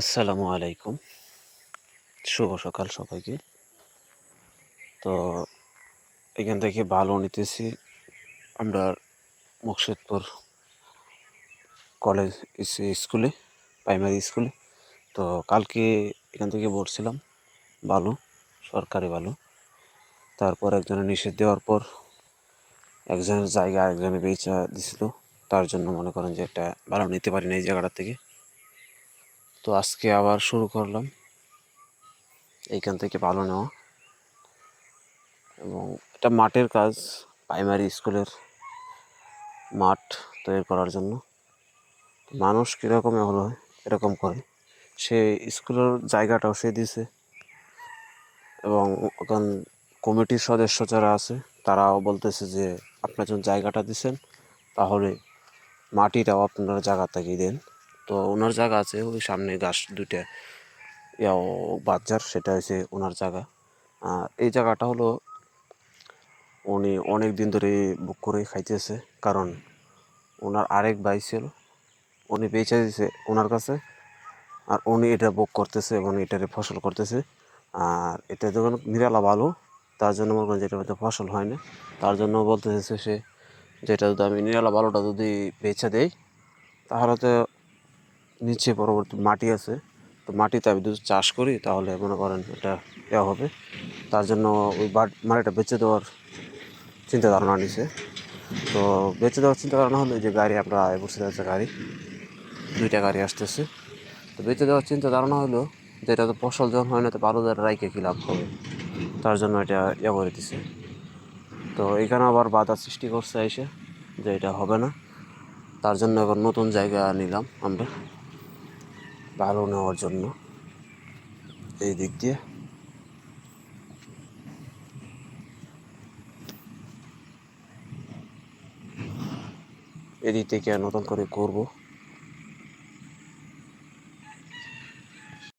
আসসালামু আলাইকুম। শুভ সকাল সবাইকে। তো এখান থেকে ভালো নিতেছি আমরা মুকশেদপুর কলেজ স্কুলে, প্রাইমারি স্কুলে। তো কালকে এখান থেকে ভরছিলাম বালু, সরকারি বালু। তারপর একজনের নিষেধ দেওয়ার পর একজনের জায়গা আরেকজনে বেচা দিছিল। তার জন্য মনে করেন যে একটা ভালো নিতে পারি না এই জায়গাটা থেকে। তো আজকে আবার শুরু করলাম এইখান থেকে ভালো নেওয়া, এবং এটা মাঠের কাজ, প্রাইমারি স্কুলের মাঠ তৈরি করার জন্য। মানুষ কীরকম হলো এরকম করে, সে স্কুলের জায়গাটাও সে দিছে, এবং ওখান কমিটির সদস্য যারা আছে তারাও বলতেছে যে আপনার যখন জায়গাটা দিছেন তাহলে মাটিটাও আপনার জায়গা থেকে দেন। তো ওনার জায়গা আছে ওই সামনে গাছ দুইটা ইয়াও বাচ্চার, সেটা হচ্ছে ওনার জায়গা। আর এই জায়গাটা হলো উনি অনেক দিন ধরে বুক করে খাইতেছে, কারণ ওনার আরেক ভাই ছিল, উনি বেচে দিছে ওনার কাছে, আর উনি এটা ভোগ করতেছে এবং এটারে ফসল করতেছে। আর এটা যখন নিরালা ভালো, তার জন্য মনে করেন যেটার মধ্যে ফসল হয় না, তার জন্য বলতেছে সে যেটা যদি আমি নিরালা ভালোটা যদি বেচে দেই তাহলে তো নিচে পরবর্তী মাটি আছে, তো মাটিতে আমি যদি চাষ করি তাহলে মনে করেন এটা দেওয়া হবে। তার জন্য ওই মাটিটা বেচে দেওয়ার চিন্তা ধারণা নিছে। তো বেচে দেওয়ার চিন্তা ধারণা হলো যে গাড়ি আমরা বসে যাচ্ছে, গাড়ি দুইটা গাড়ি আসতেছে। তো বেঁচে দেওয়ার চিন্তা ধারণা হলো যে এটা তো ফসল যখন হয় না তো ভালো দ্বারা রাইকে কী লাভ হবে, তার জন্য এটা করে দিছে। তো এখানে আবার বাধা সৃষ্টি করছে এসে যে এটা হবে না, তার জন্য এখন নতুন জায়গা নিলাম আমরা ভালো নেওয়ার জন্য। এই দিক দিয়ে এদিক থেকে নতুন করে করবো।